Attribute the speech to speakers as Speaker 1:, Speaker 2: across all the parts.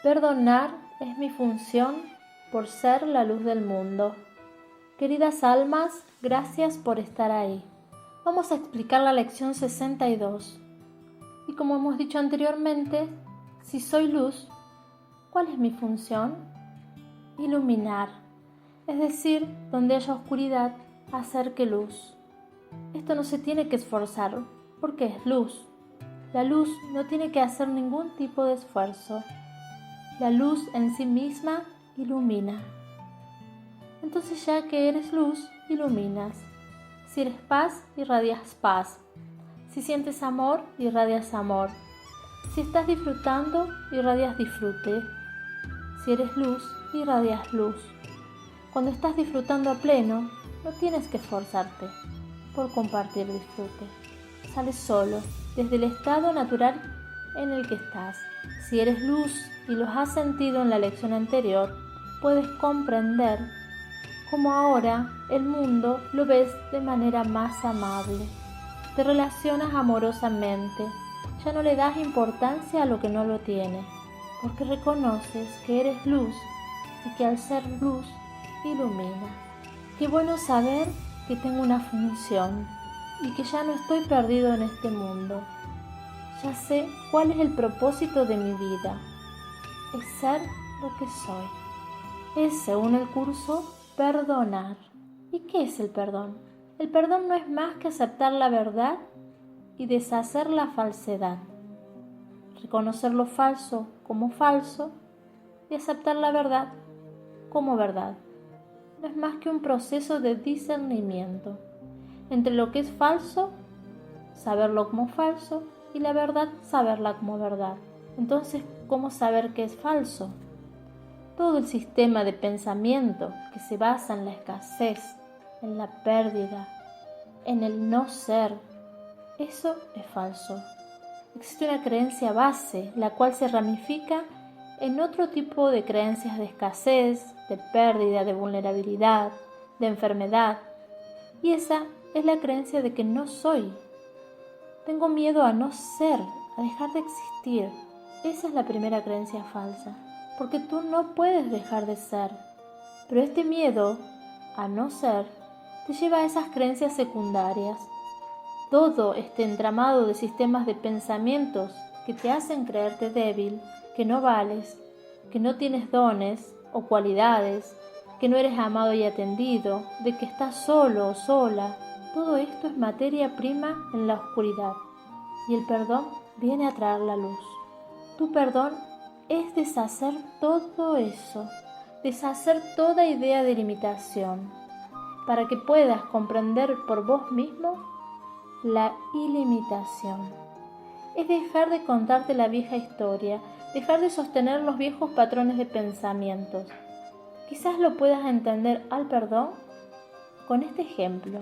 Speaker 1: Perdonar es mi función por ser la luz del mundo. Queridas almas, gracias por estar ahí. Vamos a explicar la lección 62. Y como hemos dicho anteriormente, si soy luz, ¿cuál es mi función? Iluminar, es decir, donde haya oscuridad, hacer que luz. Esto no se tiene que esforzar, porque es luz. La luz no tiene que hacer ningún tipo de esfuerzo. La luz en sí misma ilumina. Entonces, ya que eres luz, iluminas. Si eres paz, irradias paz. Si sientes amor, irradias amor. Si estás disfrutando, irradias disfrute. Si eres luz, irradias luz. Cuando estás disfrutando a pleno, no tienes que esforzarte por compartir disfrute. Sales solo, desde el estado natural en el que estás. Si eres luz y lo has sentido en la lección anterior, puedes comprender cómo ahora el mundo lo ves de manera más amable. Te relacionas amorosamente, ya no le das importancia a lo que no lo tiene, porque reconoces que eres luz y que al ser luz ilumina. Qué bueno saber que tengo una función y que ya no estoy perdido en este mundo. Ya sé cuál es el propósito de mi vida. Es ser lo que soy. Es, según el curso, perdonar. ¿Y qué es el perdón? El perdón no es más que aceptar la verdad y deshacer la falsedad. Reconocer lo falso como falso y aceptar la verdad como verdad. No es más que un proceso de discernimiento entre lo que es falso, saberlo como falso, y la verdad, saberla como verdad. Entonces, ¿cómo saber qué es falso? Todo el sistema de pensamiento que se basa en la escasez, en la pérdida, en el no ser, eso es falso. Existe una creencia base, la cual se ramifica en otro tipo de creencias de escasez, de pérdida, de vulnerabilidad, de enfermedad. Y esa es la creencia de que no soy. Tengo miedo a no ser, a dejar de existir. Esa es la primera creencia falsa, porque tú no puedes dejar de ser. Pero este miedo a no ser te lleva a esas creencias secundarias. Todo este entramado de sistemas de pensamientos que te hacen creerte débil, que no vales, que no tienes dones o cualidades, que no eres amado y atendido, de que estás solo o sola. Todo esto es materia prima en la oscuridad, y el perdón viene a traer la luz. Tu perdón es deshacer todo eso, deshacer toda idea de limitación, para que puedas comprender por vos mismo la ilimitación. Es dejar de contarte la vieja historia, dejar de sostener los viejos patrones de pensamientos. Quizás lo puedas entender al perdón con este ejemplo.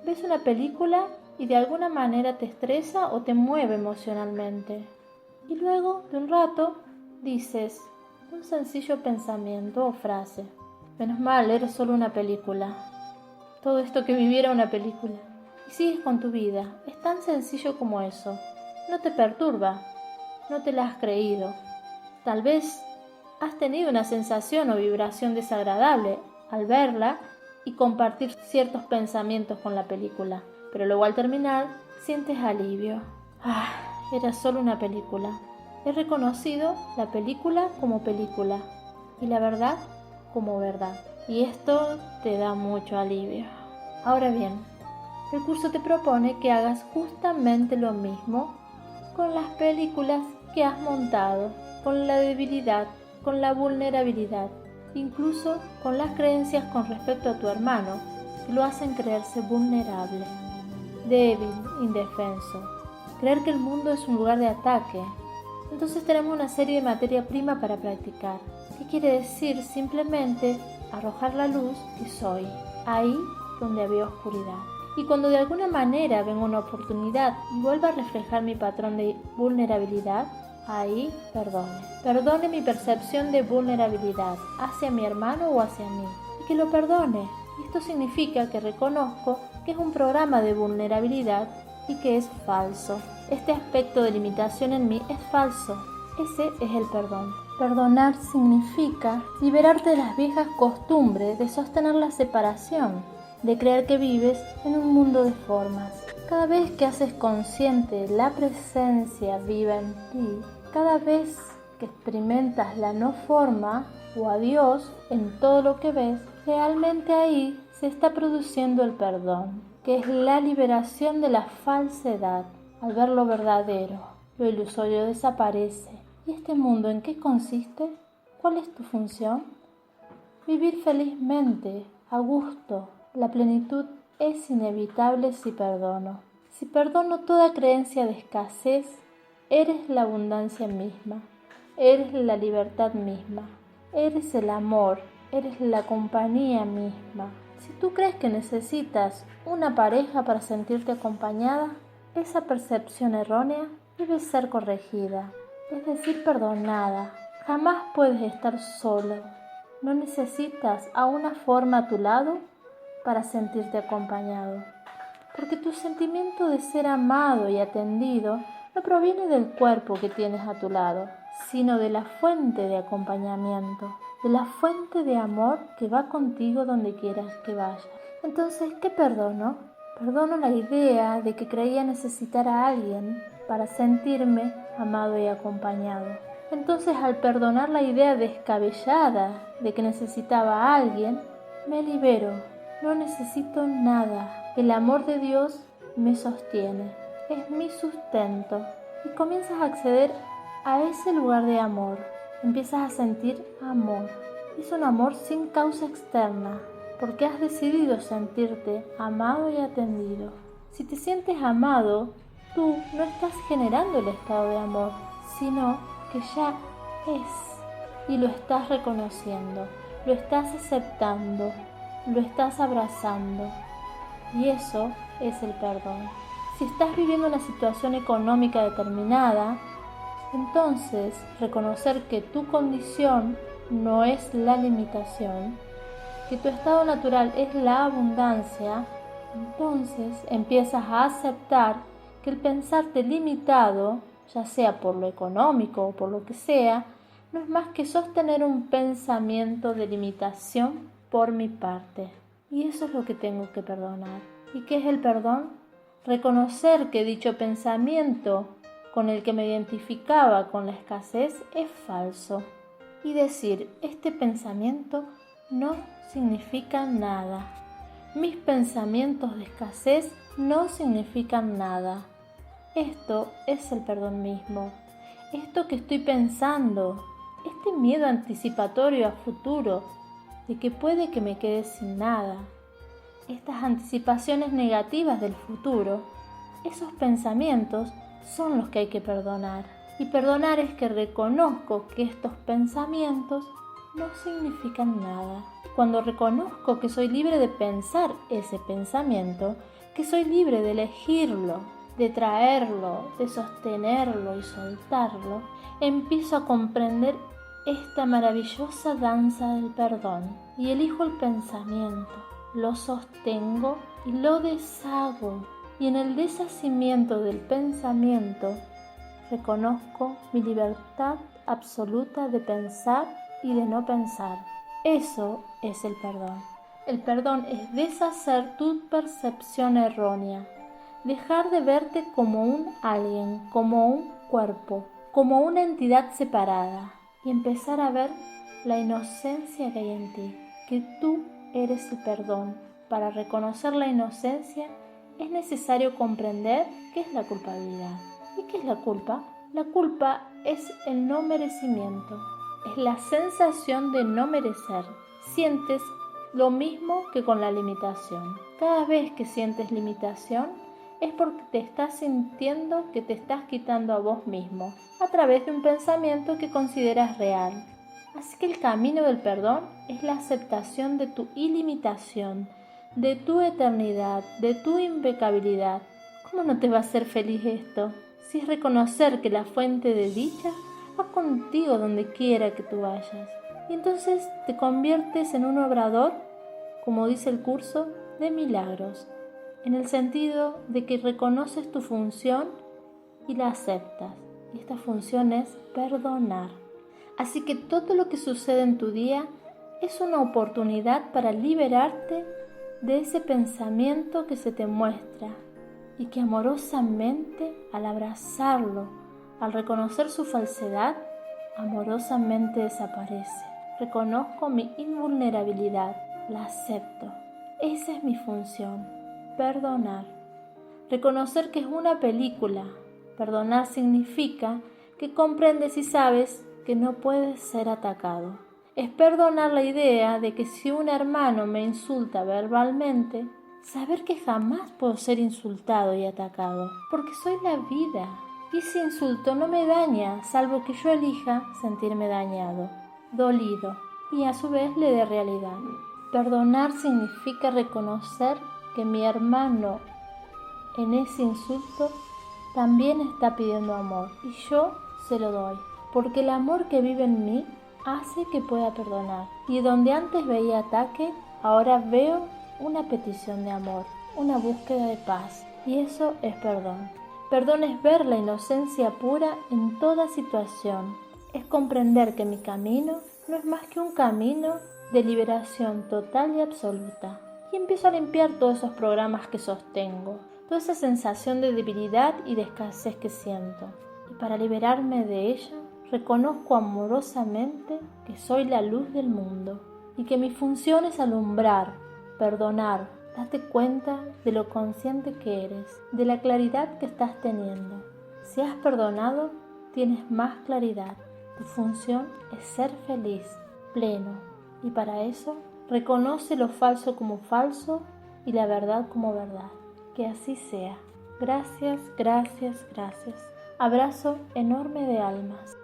Speaker 1: Ves una película y de alguna manera te estresa o te mueve emocionalmente. Y luego, de un rato, dices un sencillo pensamiento o frase. Menos mal, eres solo una película. Todo esto que viviera una película. Y sigues con tu vida. Es tan sencillo como eso. No te perturba. No te la has creído. Tal vez has tenido una sensación o vibración desagradable al verla y compartir ciertos pensamientos con la película. Pero luego al terminar, sientes alivio. Era solo una película. He reconocido la película como película y la verdad como verdad. Y esto te da mucho alivio. Ahora bien, el curso te propone que hagas justamente lo mismo con las películas que has montado, con la debilidad, con la vulnerabilidad, incluso con las creencias con respecto a tu hermano, que lo hacen creerse vulnerable, débil, indefenso, creer que el mundo es un lugar de ataque. Entonces tenemos una serie de materia prima para practicar. ¿Qué quiere decir? Simplemente arrojar la luz que soy, ahí donde había oscuridad. Y cuando de alguna manera venga una oportunidad y vuelva a reflejar mi patrón de vulnerabilidad, ahí perdone. Perdone mi percepción de vulnerabilidad hacia mi hermano o hacia mí. Y que lo perdone. Esto significa que reconozco que es un programa de vulnerabilidad y que es falso. Este aspecto de limitación en mí es falso. Ese es el perdón. Perdonar significa liberarte de las viejas costumbres de sostener la separación, de creer que vives en un mundo de formas. Cada vez que haces consciente la presencia viva en ti, cada vez que experimentas la no forma o a Dios en todo lo que ves, realmente ahí se está produciendo el perdón, que es la liberación de la falsedad. Al ver lo verdadero, lo ilusorio desaparece. ¿Y este mundo en qué consiste? ¿Cuál es tu función? Vivir felizmente, a gusto. La plenitud es inevitable si perdono. Si perdono toda creencia de escasez, eres la abundancia misma, eres la libertad misma, eres el amor, eres la compañía misma. Si tú crees que necesitas una pareja para sentirte acompañada, esa percepción errónea debe ser corregida, es decir, perdonada. Jamás puedes estar solo. No necesitas a una forma a tu lado para sentirte acompañado, porque tu sentimiento de ser amado y atendido no proviene del cuerpo que tienes a tu lado, sino de la fuente de acompañamiento, de la fuente de amor que va contigo donde quieras que vayas. Entonces, ¿qué perdono? Perdono la idea de que creía necesitar a alguien para sentirme amado y acompañado. Entonces, al perdonar la idea descabellada de que necesitaba a alguien, me libero. No necesito nada. El amor de Dios me sostiene. Es mi sustento. Y comienzas a acceder a ese lugar de amor. Empiezas a sentir amor. Es un amor sin causa externa, porque has decidido sentirte amado y atendido. Si te sientes amado, tú no estás generando el estado de amor, sino que ya es, y lo estás reconociendo, lo estás aceptando, lo estás abrazando, y eso es el perdón. Si estás viviendo una situación económica determinada, entonces reconocer que tu condición no es la limitación, que tu estado natural es la abundancia, entonces empiezas a aceptar que el pensarte limitado, ya sea por lo económico o por lo que sea, no es más que sostener un pensamiento de limitación por mi parte. Y eso es lo que tengo que perdonar. ¿Y qué es el perdón? Reconocer que dicho pensamiento con el que me identificaba con la escasez es falso. Y decir, este pensamiento no significa nada. Mis pensamientos de escasez no significan nada. Esto es el perdón mismo. Esto que estoy pensando, este miedo anticipatorio a futuro de que puede que me quede sin nada, estas anticipaciones negativas del futuro, esos pensamientos son los que hay que perdonar. Y perdonar es que reconozco que estos pensamientos no significan nada. Cuando reconozco que soy libre de pensar ese pensamiento, que soy libre de elegirlo, de traerlo, de sostenerlo y soltarlo, empiezo a comprender esta maravillosa danza del perdón y elijo el pensamiento, lo sostengo y lo deshago. Y en el deshacimiento del pensamiento reconozco mi libertad absoluta de pensar y de no pensar. Eso es el perdón. El perdón es deshacer tu percepción errónea, dejar de verte como un alguien, como un cuerpo, como una entidad separada y empezar a ver la inocencia que hay en ti, que tú eres el perdón. Para reconocer la inocencia es necesario comprender qué es la culpabilidad. ¿Y qué es la culpa? La culpa es el no merecimiento, es la sensación de no merecer. Sientes lo mismo que con la limitación. Cada vez que sientes limitación es porque te estás sintiendo que te estás quitando a vos mismo a través de un pensamiento que consideras real. Así que el camino del perdón es la aceptación de tu ilimitación, de tu eternidad, de tu impecabilidad. ¿Cómo no te va a hacer feliz esto? Si es reconocer que la fuente de dicha va contigo donde quiera que tú vayas. Y entonces te conviertes en un obrador, como dice el curso, de milagros, en el sentido de que reconoces tu función y la aceptas. y esta función es perdonar. Así que todo lo que sucede en tu día es una oportunidad para liberarte de ese pensamiento que se te muestra y que amorosamente, al abrazarlo, al reconocer su falsedad, amorosamente desaparece. Reconozco mi invulnerabilidad, la acepto. Esa es mi función, perdonar. Reconocer que es una película. Perdonar significa que comprendes y sabes que no puedes ser atacado. Es perdonar la idea de que si un hermano me insulta verbalmente, saber que jamás puedo ser insultado y atacado, porque soy la vida. Y ese insulto no me daña, salvo que yo elija sentirme dañado, dolido, y a su vez le dé realidad. Perdonar significa reconocer que mi hermano en ese insulto también está pidiendo amor, y yo se lo doy, porque el amor que vive en mí hace que pueda perdonar. Y donde antes veía ataque, ahora veo una petición de amor, una búsqueda de paz, y eso es perdón. Perdón es ver la inocencia pura en toda situación. Es comprender que mi camino no es más que un camino de liberación total y absoluta. Y empiezo a limpiar todos esos programas que sostengo, toda esa sensación de debilidad y de escasez que siento. Y para liberarme de ella, reconozco amorosamente que soy la luz del mundo y que mi función es alumbrar, perdonar. Date cuenta de lo consciente que eres, de la claridad que estás teniendo. Si has perdonado, tienes más claridad. Tu función es ser feliz, pleno. Y para eso, reconoce lo falso como falso y la verdad como verdad. Que así sea. Gracias, gracias, gracias. Abrazo enorme de almas.